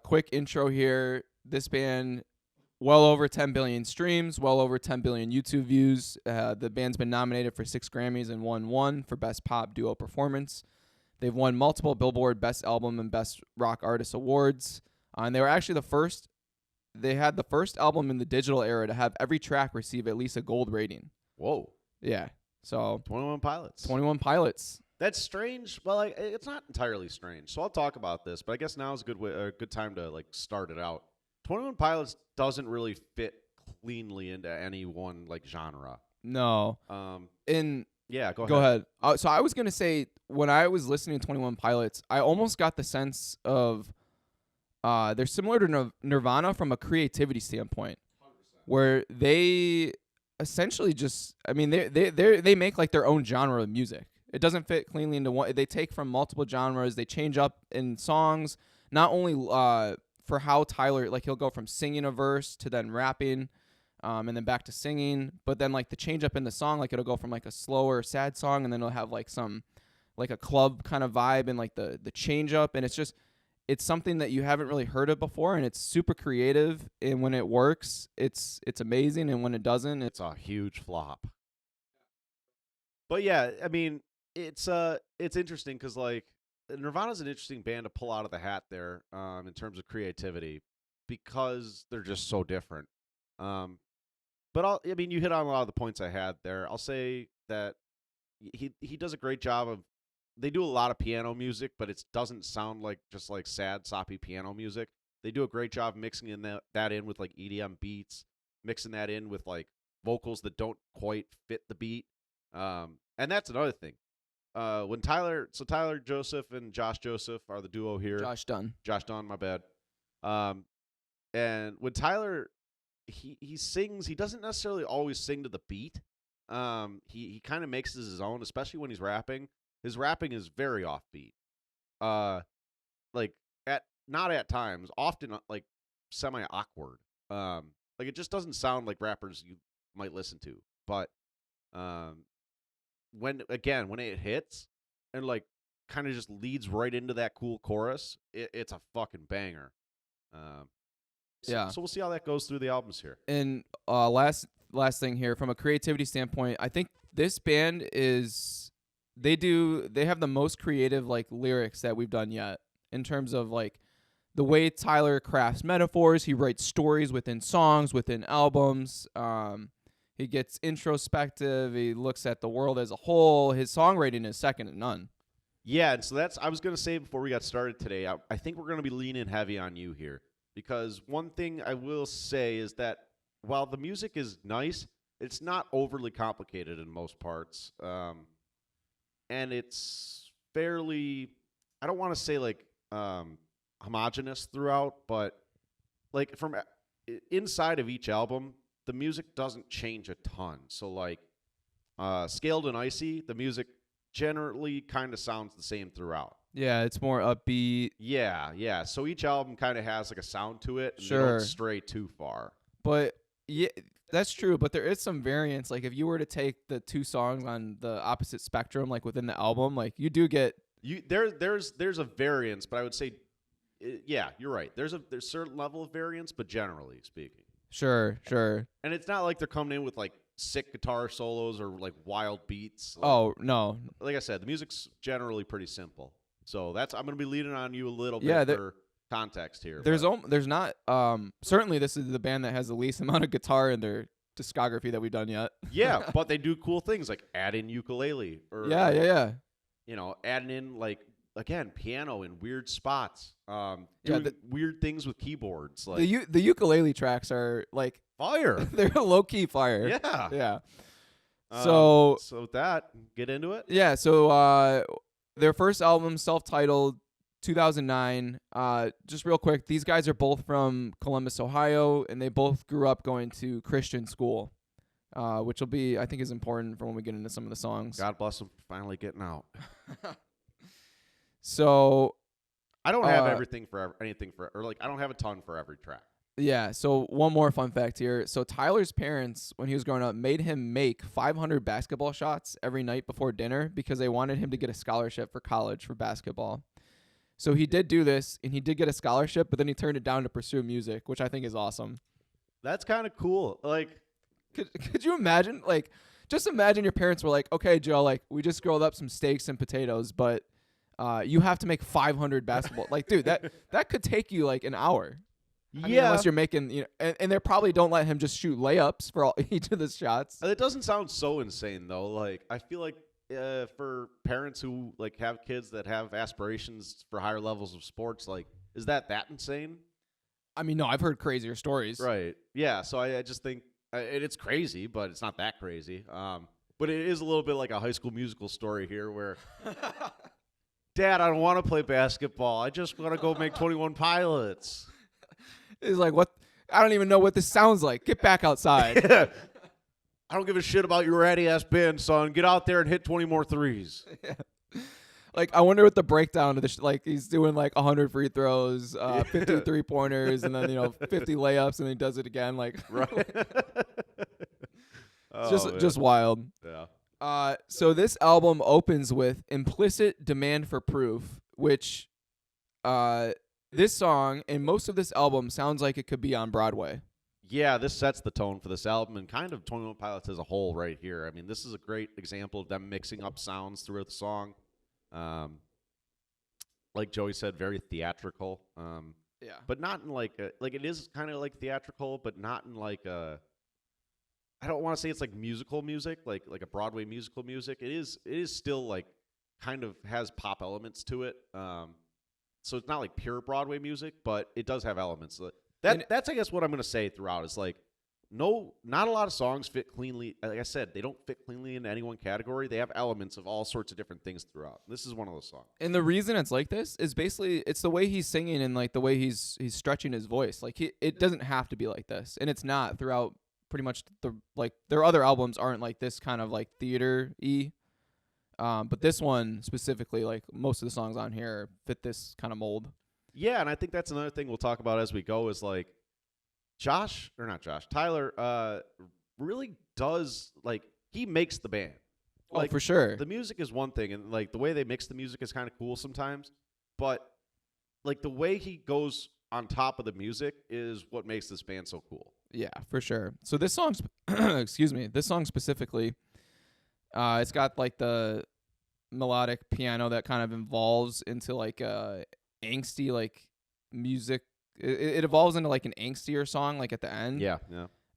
quick intro here. This band, well over 10 billion streams, well over 10 billion YouTube views. The band's been nominated for 6 Grammys and won 1 for Best Pop Duo Performance. They've won multiple Billboard Best Album and Best Rock Artist awards. And they were actually the first. They had the first album in the digital era to have every track receive at least a gold rating. Whoa. Yeah. So 21 Pilots. 21 Pilots. That's strange. Well, it's not entirely strange. So I'll talk about this, but I guess now is a good time to like start it out. 21 Pilots doesn't really fit cleanly into any one like genre. No. Yeah, go ahead. So I was gonna say when I was listening to 21 Pilots, I almost got the sense of they're similar to Nirvana from a creativity standpoint, 100%. Where they essentially just, I mean, they make like their own genre of music. It doesn't fit cleanly into one. They take from multiple genres. They change up in songs, not only for how Tyler, like he'll go from singing a verse to then rapping, and then back to singing. But then like the change up in the song, like it'll go from like a slower, sad song, and then it'll have like some, like a club kind of vibe and like the change up, and it's something that you haven't really heard of before, and it's super creative. And when it works, it's amazing. And when it doesn't, it's a huge flop. But yeah, I mean, it's interesting because like Nirvana's an interesting band to pull out of the hat there in terms of creativity because they're just so different. But I mean, you hit on a lot of the points I had there. I'll say that he does a great job of. They do a lot of piano music, but it doesn't sound like just like sad, soppy piano music. They do a great job mixing that in with like EDM beats, mixing that in with like vocals that don't quite fit the beat. And that's another thing. When Tyler Joseph and Josh Joseph are the duo here. Josh Dunn, my bad. And when Tyler he sings, he doesn't necessarily always sing to the beat. He kind of makes it his own, especially when he's rapping. His rapping is very offbeat. Like not at times, often like semi awkward. Like it just doesn't sound like rappers you might listen to. But when it hits and like kind of just leads right into that cool chorus, it's a fucking banger. Yeah. So we'll see how that goes through the albums here. And last thing here, from a creativity standpoint, I think this band is. They have the most creative like lyrics that we've done yet in terms of like the way Tyler crafts metaphors. He writes stories within songs, within albums. He gets introspective. He looks at the world as a whole. His songwriting is second to none. Yeah, and so I was going to say before we got started today, I think we're going to be leaning heavy on you here because one thing I will say is that while the music is nice, it's not overly complicated in most parts. And it's fairly, I don't want to say like homogenous throughout, but like from inside of each album, the music doesn't change a ton. So like Scaled and Icy, the music generally kind of sounds the same throughout. Yeah, it's more upbeat. Yeah. So each album kind of has like a sound to it. And sure. They don't stray too far. But yeah. That's true, but there is some variance. Like if you were to take the 2 songs on the opposite spectrum, like within the album, like you do get there's a variance, but I would say, yeah, you're right. There's a certain level of variance, but generally speaking, sure. And it's not like they're coming in with like sick guitar solos or like wild beats. Like, oh no, like I said, the music's generally pretty simple. So I'm gonna be leaning on you a little bit for context here. There's not certainly this is the band that has the least amount of guitar in their discography that we've done yet. Yeah, but they do cool things like add in ukulele or yeah. You know, adding in like again piano in weird spots. Doing weird things with keyboards. Like the ukulele tracks are like fire. They're low key fire. Yeah. So with that, get into it. Yeah. So their first album, self-titled, 2009. Just real quick, these guys are both from Columbus, Ohio, and they both grew up going to Christian school, which will be, I think, is important for when we get into some of the songs. God bless them for finally getting out. So I don't have anything for I don't have a ton for every track. Yeah. So one more fun fact here. So Tyler's parents, when he was growing up, made him make 500 basketball shots every night before dinner because they wanted him to get a scholarship for college for basketball. So he did do this, and he did get a scholarship, but then he turned it down to pursue music, which I think is awesome. That's kind of cool. Like, could you imagine? Like, just imagine your parents were like, "Okay, Joe, like we just grilled up some steaks and potatoes, but you have to make 500 basketball." Like, dude, that could take you like an hour. I mean, unless you're making, and they probably don't let him just shoot layups for each of the shots. It doesn't sound so insane though. Like, I feel like for parents who like have kids that have aspirations for higher levels of sports, like, is that insane? I mean, no, I've heard crazier stories. Right. Yeah. So I just think it's crazy, but it's not that crazy. But it is a little bit like a High School Musical story here, where, Dad, I don't want to play basketball. I just want to go make 21 Pilots. It's like, what? I don't even know what this sounds like. Get back outside. I don't give a shit about your ratty ass band, son. Get out there and hit 20 more threes. Yeah. Like, I wonder what the breakdown of the like he's doing like 100 free throws, 50 3-pointers, and then 50 layups, and then he does it again. Like, right? just wild. Yeah. So this album opens with Implicit Demand for Proof, which this song and most of this album sounds like it could be on Broadway. Yeah, this sets the tone for this album and kind of 21 Pilots as a whole right here. I mean, this is a great example of them mixing up sounds throughout the song. Like Joey said, very theatrical. Yeah. But not in like it is kind of like theatrical, but not in like a, I don't want to say it's like musical music, like a Broadway musical music. It is still like kind of has pop elements to it. So it's not like pure Broadway music, but it does have elements. That's I guess what I'm going to say throughout is like, no, not a lot of songs fit cleanly. Like I said, they don't fit cleanly into any one category. They have elements of all sorts of different things throughout. This is one of those songs. And the reason it's like this is basically it's the way he's singing and like the way he's stretching his voice. Like it doesn't have to be like this, and it's not throughout pretty much their other albums aren't like this kind of like theater-y. But this one specifically, like most of the songs on here fit this kind of mold. Yeah, and I think that's another thing we'll talk about as we go is like Tyler really does, like, he makes the band. Like, for sure. The music is one thing, and like the way they mix the music is kind of cool sometimes, but like the way he goes on top of the music is what makes this band so cool. Yeah, for sure. So this song, this song specifically, it's got like the melodic piano that kind of evolves into like angsty like music. It evolves into like an angstier song like at the end. Yeah.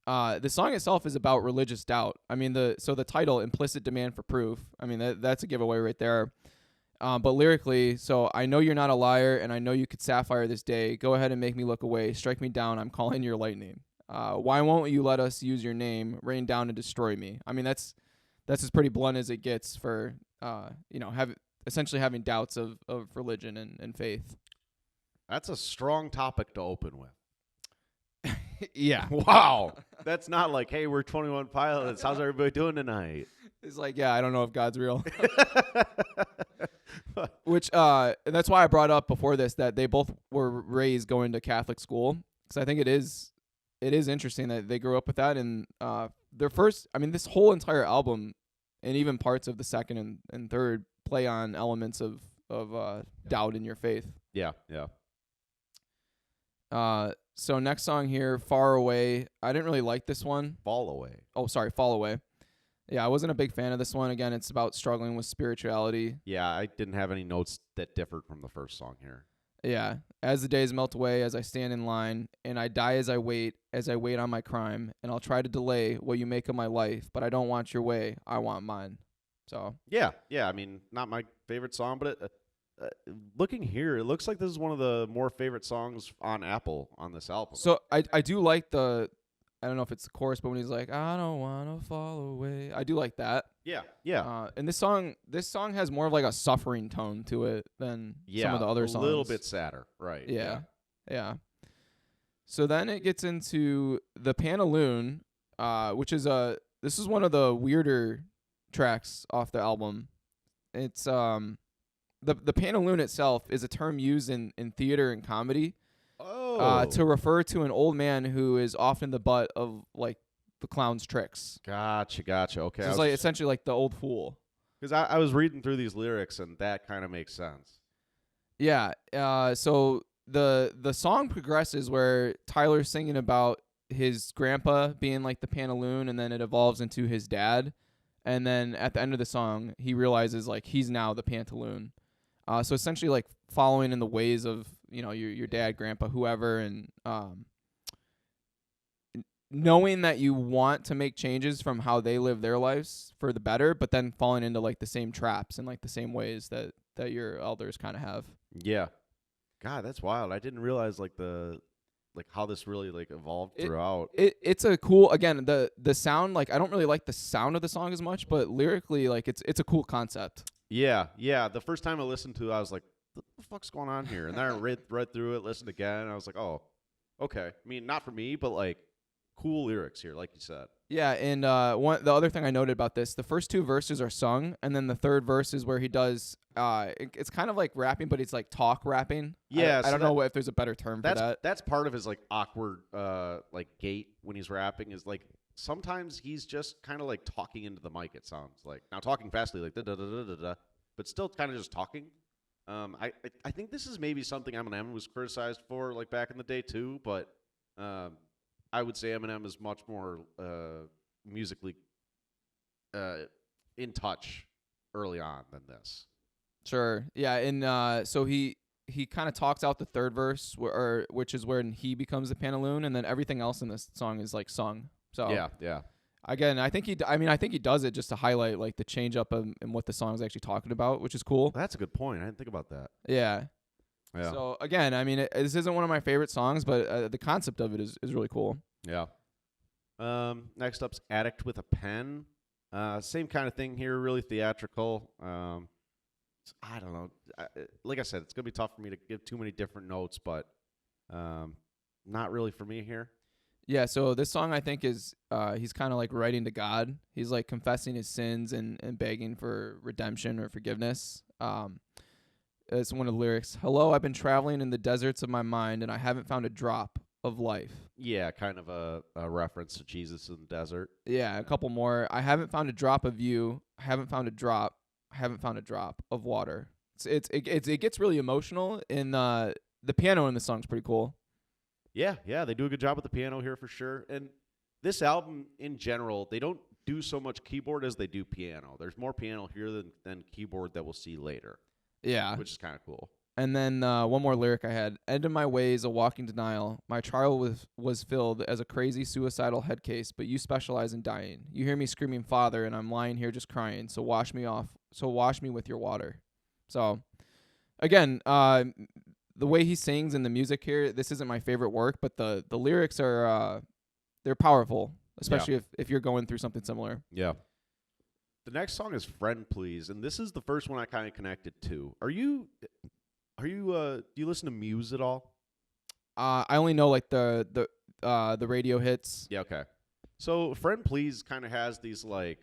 The song itself is about religious doubt. I mean, the title, Implicit Demand for Proof, I mean, that's a giveaway right there. But lyrically, so I know you're not a liar, and I know you could sapphire this day. Go ahead and make me look away. Strike me down. I'm calling your lightning. Why won't you let us use your name? Rain down and destroy me. I mean, that's as pretty blunt as it gets for, essentially having doubts of religion and faith. That's a strong topic to open with. Yeah. Wow. That's not like, hey, we're 21 Pilots. How's everybody doing tonight? It's like, yeah, I don't know if God's real. Which, and that's why I brought up before this that they both were raised going to Catholic school. Because I think it is interesting that they grew up with that. And their first, I mean, this whole entire album and even parts of the second and third play on elements of doubt in your faith. Yeah. So next song here, Far Away. I didn't really like this one. Fall Away. Oh, sorry, Fall Away. Yeah, I wasn't a big fan of this one. Again, it's about struggling with spirituality. Yeah, I didn't have any notes that differed from the first song here. Yeah. As the days melt away, as I stand in line, and I die as I wait on my crime, and I'll try to delay what you make of my life, but I don't want your way, I want mine. So. Yeah, I mean, not my favorite song, but looking here, it looks like this is one of the more favorite songs on Apple on this album. So I do like I don't know if it's the chorus, but when he's like, I don't want to fall away, I do like that. Yeah. And this song has more of like a suffering tone to it than some of the other songs. A little bit sadder, right. Yeah. So then it gets into the Pantaloon, which is this is one of the weirder tracks off the album. It's the Pantaloon itself is a term used in theater and comedy to refer to an old man who is often the butt of like the clown's tricks. Gotcha. Okay. So it's like essentially like the old fool. Because I was reading through these lyrics and that kind of makes sense. Yeah. So the song progresses where Tyler's singing about his grandpa being like the Pantaloon, and then it evolves into his dad. And then at the end of the song, he realizes like he's now the Pantaloon. So essentially, like following in the ways of your dad, grandpa, whoever, and knowing that you want to make changes from how they live their lives for the better, but then falling into like the same traps and like the same ways that your elders kind of have. Yeah. God, that's wild. I didn't realize like how this really like evolved throughout. It's a cool, again, the sound, like I don't really like the sound of the song as much, but lyrically like it's a cool concept. Yeah. The first time I listened to it, I was like, what the fuck's going on here? And then I read through it, listened again, and I was like, oh, okay. I mean, not for me, but like cool lyrics here, like you said. Yeah, and the other thing I noted about this, the first two verses are sung, and then the third verse is where he does it's kind of like rapping, but it's like talk rapping. Yeah, I don't know if there's a better term for that. That's part of his like awkward like gait when he's rapping is like sometimes he's just kind of like talking into the mic. It sounds like now talking fastly like da da da da da da, but still kind of just talking. I think this is maybe something Eminem was criticized for like back in the day too, but I would say Eminem is much more musically in touch early on than this. Sure. Yeah, and so he kind of talks out the third verse, which is when he becomes the Pantaloon, and then everything else in this song is like sung. So yeah. Again, I think he does it just to highlight like the change up and what the song is actually talking about, which is cool. That's a good point. I didn't think about that. Yeah. Yeah. So again, I mean, this isn't one of my favorite songs, but the concept of it is really cool. Yeah. Next up's Addict with a Pen. Same kind of thing here, really theatrical. I don't know. Like I said, it's going to be tough for me to give too many different notes, but not really for me here. Yeah, so this song I think is he's kind of like writing to God. He's like confessing his sins and begging for redemption or forgiveness. It's one of the lyrics. Hello, I've been traveling in the deserts of my mind, and I haven't found a drop of life. Yeah, kind of a reference to Jesus in the desert. Yeah, a couple more. I haven't found a drop of you. I haven't found a drop. I haven't found a drop of water. It gets really emotional, and the piano in the song's pretty cool. Yeah, they do a good job with the piano here for sure. And this album in general, they don't do so much keyboard as they do piano. There's more piano here than keyboard that we'll see later. Yeah. Which is kind of cool. And then one more lyric I had. End of my ways, a walking denial. My trial was filled as a crazy suicidal head case, but you specialize in dying. You hear me screaming, Father, and I'm lying here just crying. So wash me off. So wash me with your water. So, again, the way he sings and the music here, this isn't my favorite work, but the lyrics are they're powerful, especially if you're going through something similar. Yeah. The next song is Friend Please, and this is the first one I kind of connected to. Do you listen to Muse at all? I only know like the radio hits. Yeah, okay. So Friend Please kind of has these like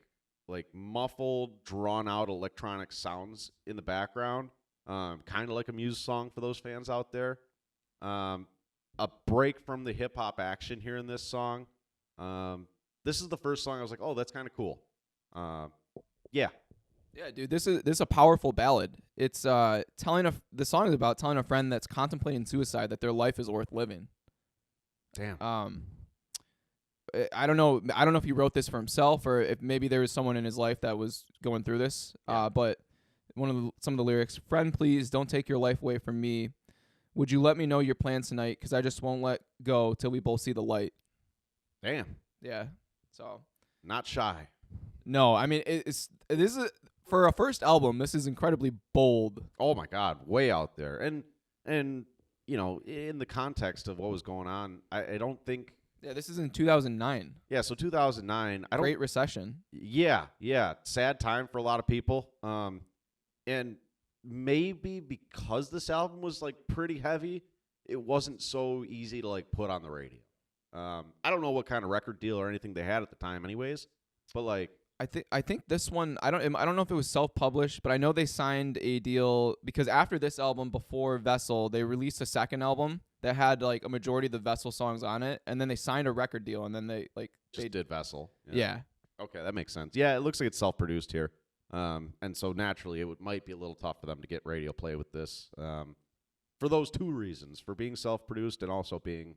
muffled, drawn out electronic sounds in the background. Kind of like a Muse song for those fans out there. A break from the hip hop action here in this song. This is the first song I was like, oh, that's kind of cool. Yeah, dude, this is a powerful ballad. It's the song is about telling a friend that's contemplating suicide that their life is worth living. Damn. I don't know if he wrote this for himself or if maybe there was someone in his life that was going through this. Yeah. But some of the lyrics, friend, please don't take your life away from me. Would you let me know your plans tonight? Because I just won't let go till we both see the light. Damn. Yeah. So. Not shy. No, I mean this is for a first album. This is incredibly bold. Oh my God, way out there, and you know, in the context of what was going on, I don't think. Yeah, this is in 2009. Yeah, so 2009. Great recession. Yeah, sad time for a lot of people. And maybe because this album was like pretty heavy, it wasn't so easy to like put on the radio. I don't know what kind of record deal or anything they had at the time, anyways, but like. I think this one I don't know if it was self-published, but I know they signed a deal because after this album, before Vessel, they released a second album that had like a majority of the Vessel songs on it, and then they signed a record deal, and then they did Vessel. Yeah. Okay, that makes sense. Yeah, it looks like it's self-produced here, and so naturally it might be a little tough for them to get radio play with this. for those two reasons, for being self-produced and also being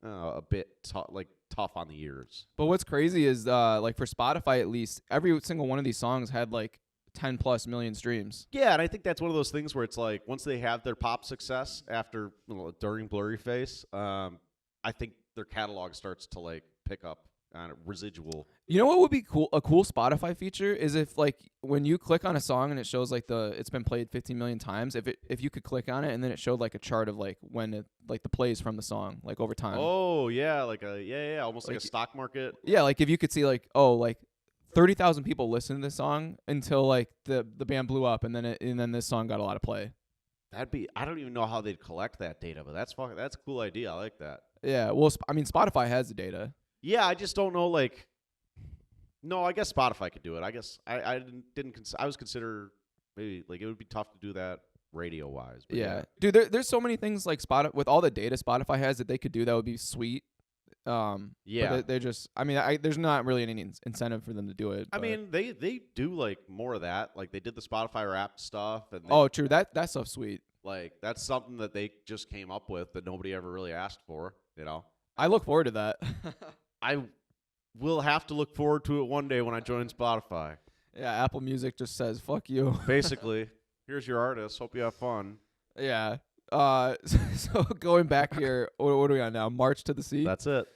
a bit tough on the ears. But what's crazy is like for Spotify at least, every single one of these songs had like 10 plus million streams. Yeah, and I think that's one of those things where it's like once they have their pop success after during Blurryface, I think their catalog starts to like pick up on residual. You know what would be cool? A cool Spotify feature is if like when you click on a song and it shows like it's been played 15 million times. If you could click on it and then it showed like a chart of like when like the plays from the song like over time. Oh yeah, almost like a stock market. Yeah, like if you could see like 30,000 people listened to this song until like the band blew up and then this song got a lot of play. I don't even know how they'd collect that data, but that's a cool idea. I like that. Yeah, well, I mean Spotify has the data. Yeah, I just don't know like. No, I guess Spotify could do it. I guess I I was consider maybe like it would be tough to do that radio wise. Yeah. Dude, there's so many things like with all the data Spotify has that they could do that would be sweet. Yeah, but they're just. I mean, there's not really any incentive for them to do it. I mean, they do like more of that. Like they did the Spotify Wrapped stuff, and true. That stuff's sweet. Like that's something that they just came up with that nobody ever really asked for. You know, I look forward to that. I will have to look forward to it one day when I join Spotify. Yeah, Apple Music just says fuck you. Basically, here's your artist. Hope you have fun. Yeah. So going back here, what are we on now? March to the Sea. That's it.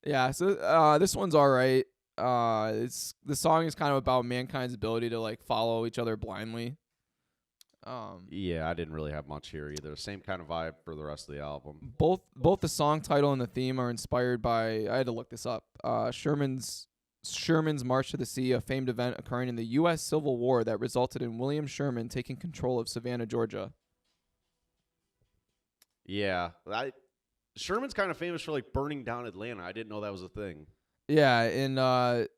Yeah. So this one's all right. The song is kind of about mankind's ability to like follow each other blindly. Yeah, I didn't really have much here either. Same kind of vibe for the rest of the album. Both the song title and the theme are inspired by. I had to look this up. Sherman's March to the Sea, a famed event occurring in the U.S. Civil War that resulted in William Sherman taking control of Savannah, Georgia. Yeah, Sherman's kind of famous for like burning down Atlanta. I didn't know that was a thing. Yeah, and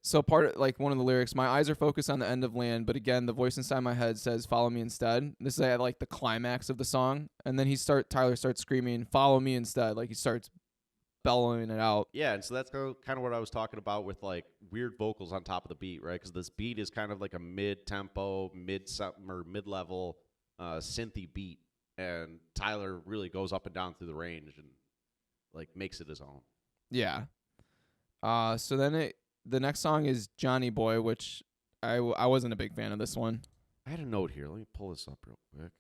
so part of like one of the lyrics, my eyes are focused on the end of land, but again, the voice inside my head says, "Follow me instead." This is at like the climax of the song, and then Tyler starts screaming, "Follow me instead!" Like he starts bellowing it out. Yeah, and so that's kind of what I was talking about with like weird vocals on top of the beat, right? Because this beat is kind of like a mid-tempo, mid-level synthy beat, and Tyler really goes up and down through the range and like makes it his own. Yeah. So then the next song is Johnny Boy, which I wasn't a big fan of this one. I had a note here. Let me pull this up real quick.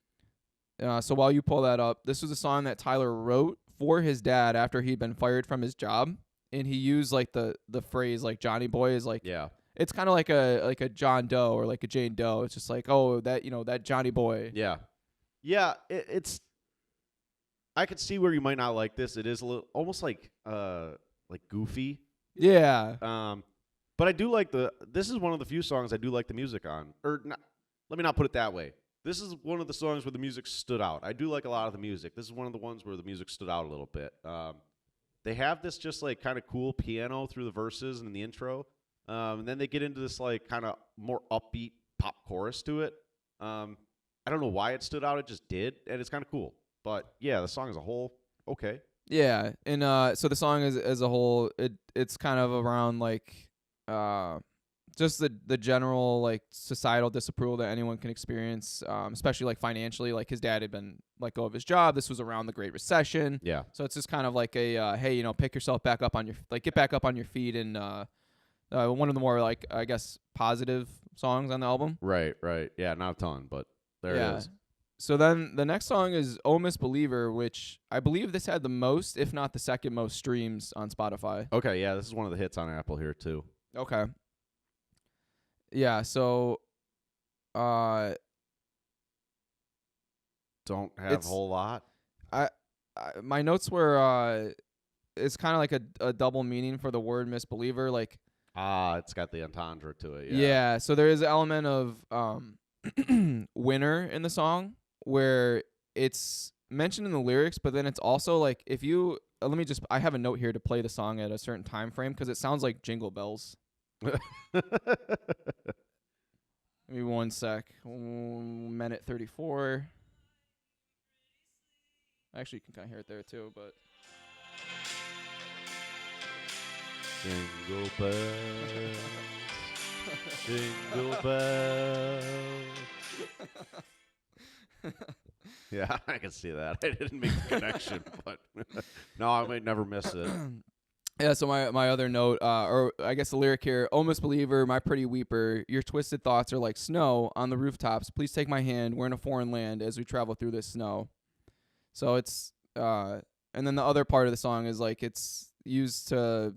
So while you pull that up, this was a song that Tyler wrote for his dad after he'd been fired from his job, and he used like the phrase like Johnny Boy is like, yeah, it's kind of like a John Doe or like a Jane Doe. It's just like, oh, that that Johnny Boy. Yeah. It's. I could see where you might not like this. It is a little almost like goofy. Yeah. But I do like this is one of the few songs I do like the music on. Or not, let me not put it that way. This is one of the songs where the music stood out. I do like a lot of the music. This is one of the ones where the music stood out a little bit. They have this just like kind of cool piano through the verses and in the intro. And then they get into this like kind of more upbeat pop chorus to it. I don't know why it stood out. It just did. And it's kind of cool. But yeah, the song as a whole, okay. Yeah, and so the song as a whole, it's kind of around like just the general like societal disapproval that anyone can experience, especially like financially. Like his dad had been let go of his job. This was around the Great Recession. Yeah. So it's just kind of like a hey, pick yourself back up on get back up on your feet, and one of the more like I guess positive songs on the album. Right. Yeah, not a ton, but there it is. So then the next song is "Oh Miss Believer," which I believe this had the most, if not the second most streams on Spotify. Okay, yeah, this is one of the hits on Apple here too. Okay. Yeah, so don't have a whole lot. My notes were it's kind of like a double meaning for the word misbeliever, like it's got the entendre to it. Yeah, so there is an element of winner in the song where it's mentioned in the lyrics, but then it's also like if you I have a note here to play the song at a certain time frame because it sounds like Jingle Bells. Give me 1 sec. Minute 34. Actually, you can kind of hear it there too, but Jingle bells, jingle bells. Yeah, I can see that. I didn't make the connection, but no, I might never miss it. Yeah, so my other note, or I guess the lyric here, "Oh, misbeliever, my pretty weeper, your twisted thoughts are like snow on the rooftops. Please take my hand. We're in a foreign land as we travel through this snow." So it's, and then the other part of the song is like it's used to,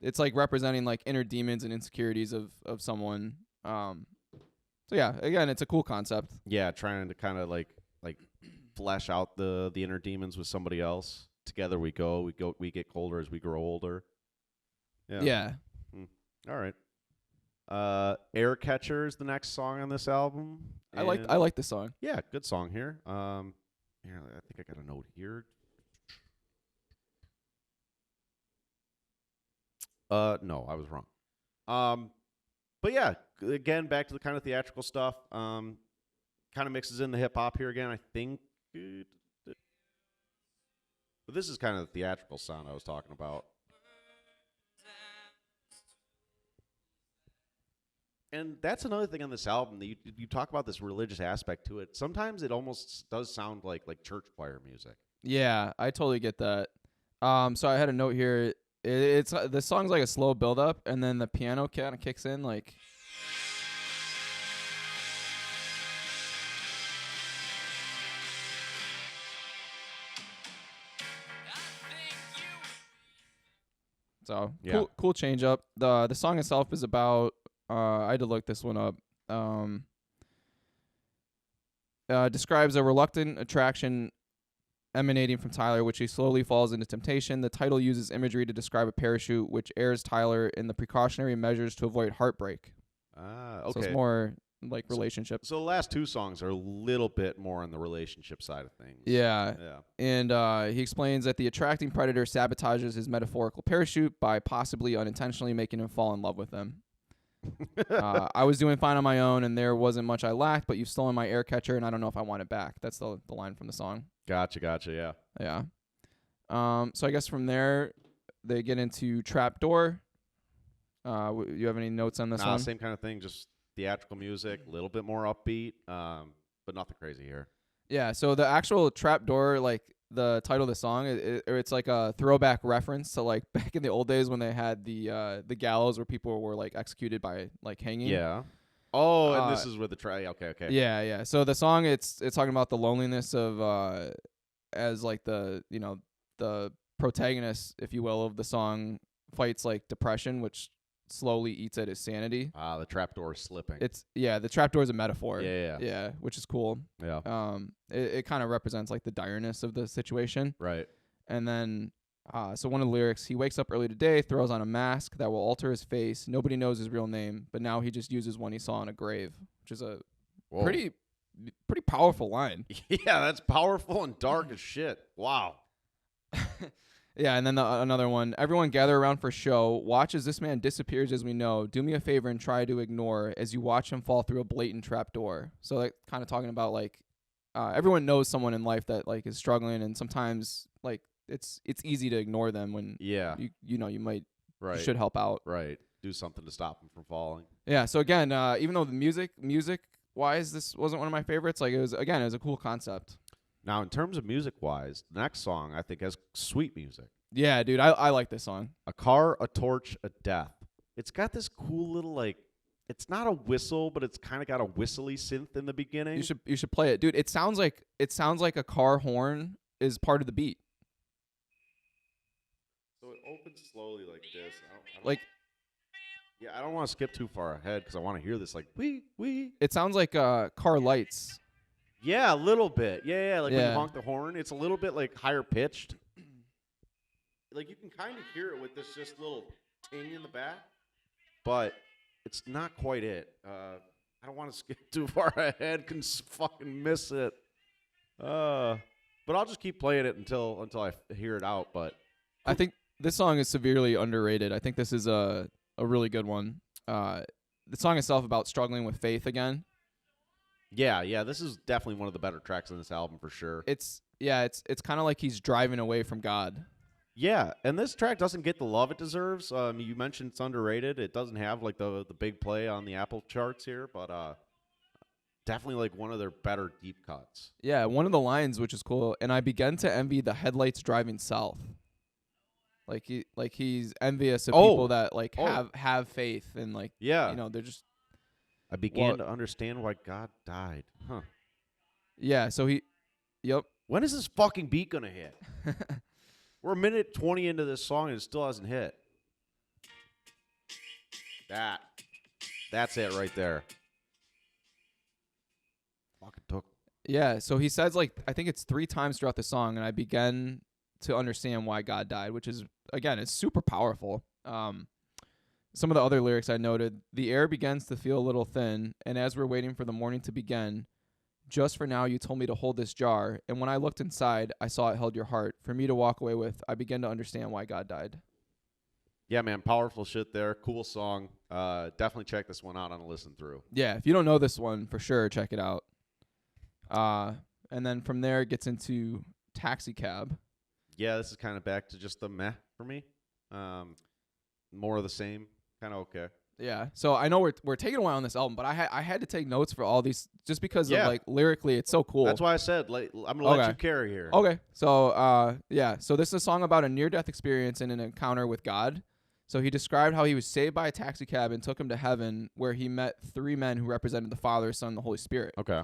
it's like representing like inner demons and insecurities of someone. So yeah, again, it's a cool concept. Yeah, trying to kind of like flesh out the inner demons with somebody else. Together we get colder as we grow older. Yeah. All right. Air Catcher is the next song on this album. I like this song. Yeah, good song here. Yeah, I think I got a note here. No, I was wrong. But yeah, again, back to the kind of theatrical stuff. Kind of mixes in the hip hop here again. I think. But this is kind of the theatrical sound I was talking about. And that's another thing on this album. That you talk about this religious aspect to it. Sometimes it almost does sound like church choir music. Yeah, I totally get that. So I had a note here. It's the song's like a slow build up, and then the piano kind of kicks in like. So yeah. cool change up. The song itself is about. I had to look this one up. Describes a reluctant attraction emanating from Tyler, which he slowly falls into temptation. The title uses imagery to describe a parachute, which airs Tyler in the precautionary measures to avoid heartbreak. Okay. So it's more like relationship. So the last two songs are a little bit more on the relationship side of things. Yeah. And he explains that the attracting predator sabotages his metaphorical parachute by possibly unintentionally making him fall in love with him. I was doing fine on my own, and there wasn't much I lacked, but you've stolen my air catcher, and I don't know if I want it back. That's the line from the song. Gotcha, yeah. Yeah. So I guess from there, they get into Trapdoor. You have any notes on this one? Same kind of thing, just theatrical music, a little bit more upbeat, but nothing crazy here. Yeah, so the actual Trapdoor, like the title of the song, it's like a throwback reference to like back in the old days when they had the gallows where people were like executed by like hanging. Yeah. Oh, and this is with the okay. Yeah. So the song, it's talking about the loneliness of as like the protagonist, if you will, of the song fights like depression, which slowly eats at his sanity. The trapdoor is slipping. The trapdoor is a metaphor. Yeah, which is cool. Yeah. It kind of represents like the direness of the situation. Right. And then so one of the lyrics, he wakes up early today, throws on a mask that will alter his face. Nobody knows his real name, but now he just uses one he saw on a grave, which is a pretty powerful line. Yeah, that's powerful and dark as shit. Wow. Yeah, and then another one. Everyone gather around for show. Watch as this man disappears as we know. Do me a favor and try to ignore as you watch him fall through a blatant trapdoor. So like kind of talking about like everyone knows someone in life that like is struggling, and sometimes like it's easy to ignore them when you might you should help out. Right. Do something to stop him from falling. Yeah, so again, even though the music wise this wasn't one of my favorites, like it was a cool concept. Now, in terms of music-wise, the next song, I think, has sweet music. Yeah, dude, I like this song. A car, a torch, a death. It's got this cool little, like, it's not a whistle, but it's kind of got a whistly synth in the beginning. You should play it. Dude, it sounds like a car horn is part of the beat. So it opens slowly like this. I don't want to skip too far ahead because I want to hear this, like, wee. It sounds like car lights. Yeah, a little bit. Yeah, like when you honk the horn, it's a little bit like higher pitched. Like you can kind of hear it with this just little ting in the back, but it's not quite it. I don't want to skip too far ahead, can fucking miss it. But I'll just keep playing it until I hear it out. But I think this song is severely underrated. I think this is a really good one. The song itself about struggling with faith again. Yeah, this is definitely one of the better tracks on this album for sure. It's kind of like he's driving away from God. Yeah, and this track doesn't get the love it deserves. You mentioned it's underrated. It doesn't have like the big play on the Apple charts here, but definitely like one of their better deep cuts. Yeah, one of the lines which is cool, and I began to envy the headlights driving south. Like he's envious of people that like have faith and like Yeah. they're just I began to understand why God died. Huh. Yeah, so yep. When is this fucking beat gonna hit? We're a minute 20 into this song and it still hasn't hit. That's it right there. Fucking took. Yeah, so he says like I think it's 3 times throughout the song, and I began to understand why God died, which is again it's super powerful. Some of the other lyrics I noted: the air begins to feel a little thin, and as we're waiting for the morning to begin, just for now you told me to hold this jar, and when I looked inside, I saw it held your heart. For me to walk away with, I began to understand why God died. Yeah, man, powerful shit there. Cool song. Definitely check this one out on a listen through. Yeah, if you don't know this one, for sure, check it out. And then from there it gets into Taxi Cab. Yeah, this is kind of back to just the meh for me. More of the same. Kind of okay. Yeah, so I know we're taking a while on this album, but I had to take notes for all these just because of like lyrically it's so cool. That's why I said like I'm gonna let you carry here. Okay, so so this is a song about a near-death experience and an encounter with God. So he described how he was saved by a taxi cab and took him to heaven, where he met 3 men who represented the Father, Son, and the Holy Spirit. Okay.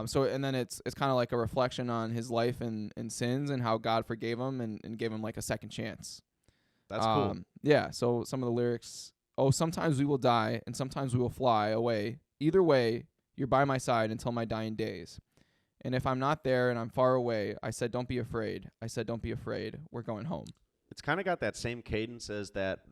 So and then it's kind of like a reflection on his life and sins and how God forgave him and gave him like a second chance. That's cool. Yeah. So some of the lyrics. Oh, sometimes we will die and sometimes we will fly away. Either way, you're by my side until my dying days. And if I'm not there and I'm far away, I said, don't be afraid. I said, don't be afraid. We're going home. It's kind of got that same cadence as that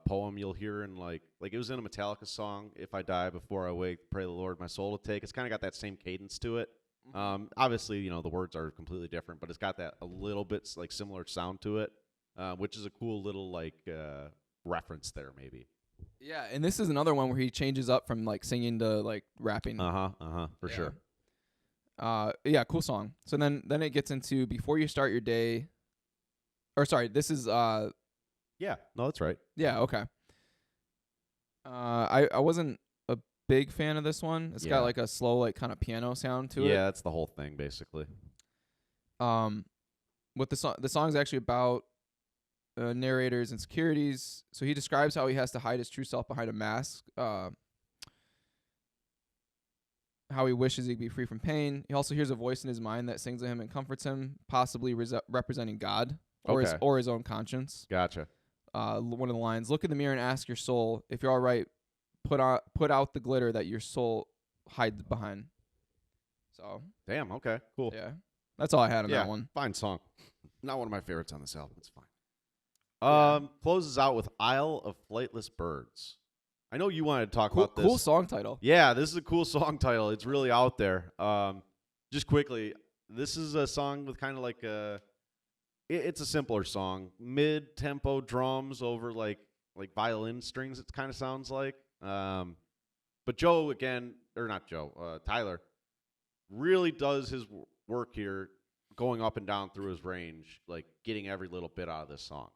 poem you'll hear in like it was in a Metallica song. If I die before I wake, pray the Lord my soul to take. It's kind of got that same cadence to it. Obviously, the words are completely different, but it's got that a little bit like similar sound to it, which is a cool little like reference there maybe. Yeah, and this is another one where he changes up from like singing to like rapping. For sure. Yeah, cool song. So then it gets into before you start your day. Or sorry, this is yeah, no, that's right. Yeah, okay. I wasn't a big fan of this one. It's got like a slow like kind of piano sound to it. Yeah, that's the whole thing basically. What the song's actually about narrator's insecurities. So he describes how he has to hide his true self behind a mask. How he wishes he'd be free from pain. He also hears a voice in his mind that sings to him and comforts him, possibly representing God or his own conscience. Gotcha. One of the lines: look in the mirror and ask your soul if you're all right. Put out the glitter that your soul hides behind. So damn. Okay. Cool. Yeah, that's all I had on that one. Fine song. Not one of my favorites on this album. It's fine. Closes out with Isle of Flightless Birds. I know you wanted to talk about this. Cool song title. Yeah, this is a cool song title. It's really out there. Just quickly, this is a song with kind of like it's a simpler song. Mid-tempo drums over like violin strings, it kind of sounds like. But Tyler really does his work here, going up and down through his range, like getting every little bit out of this song.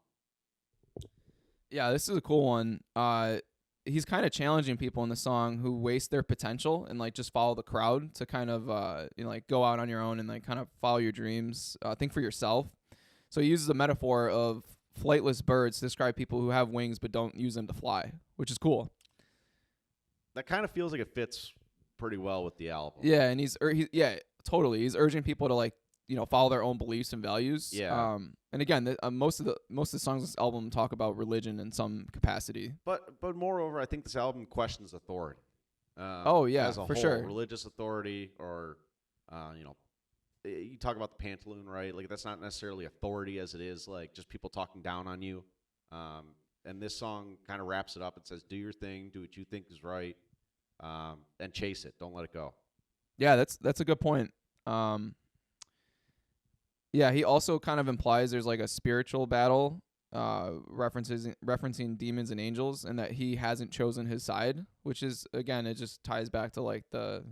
Yeah, this is a cool one. He's kind of challenging people in the song who waste their potential and like just follow the crowd to kind of like go out on your own and like kind of follow your dreams. Think for yourself. So he uses a metaphor of flightless birds to describe people who have wings but don't use them to fly, which is cool. That kind of feels like it fits pretty well with the album. Yeah, and he's totally. He's urging people to like follow their own beliefs and values. Yeah. And again, most of the songs on this album talk about religion in some capacity. But moreover, I think this album questions authority. As a for whole, sure, religious authority, or you talk about the Pantaloon, right? Like that's not necessarily authority as it is like just people talking down on you. And this song kind of wraps it up and says, "Do your thing, do what you think is right, and chase it. Don't let it go." Yeah, that's a good point. Yeah, he also kind of implies there's like a spiritual battle, referencing demons and angels, and that he hasn't chosen his side, which is, again, it just ties back to like the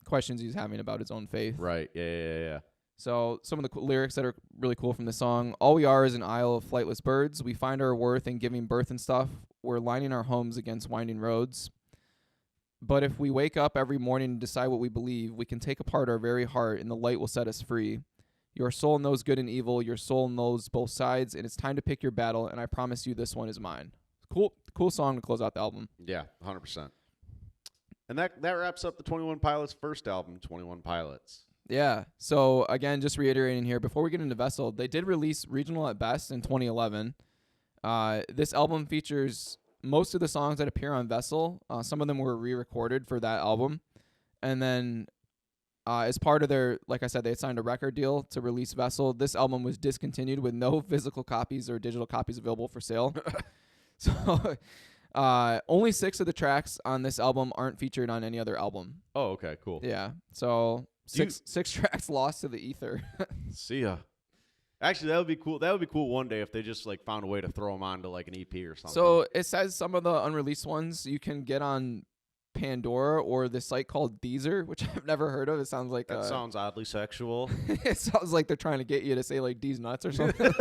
questions he's having about his own faith. Right. Yeah. So some of the lyrics that are really cool from the song: all we are is an isle of flightless birds. We find our worth in giving birth and stuff. We're lining our homes against winding roads. But if we wake up every morning and decide what we believe, we can take apart our very heart, and the light will set us free. Your soul knows good and evil. Your soul knows both sides, and it's time to pick your battle, and I promise you this one is mine. Cool song to close out the album. Yeah, 100%. And that wraps up the 21 Pilots' first album, 21 Pilots. Yeah. So, again, just reiterating here, before we get into Vessel, they did release Regional at Best in 2011. This album features most of the songs that appear on Vessel. Some of them were re-recorded for that album. And then as part of their, like I said, they had signed a record deal to release Vessel. This album was discontinued with no physical copies or digital copies available for sale. So only 6 of the tracks on this album aren't featured on any other album. Oh, okay, cool. Yeah. So six tracks lost to the ether. See ya. Actually, that would be cool. That would be cool one day if they just like found a way to throw them onto like an EP or something. So it says some of the unreleased ones you can get on Pandora or this site called Deezer, which I've never heard of. It sounds like that sounds oddly sexual. It sounds like they're trying to get you to say like D's nuts or something.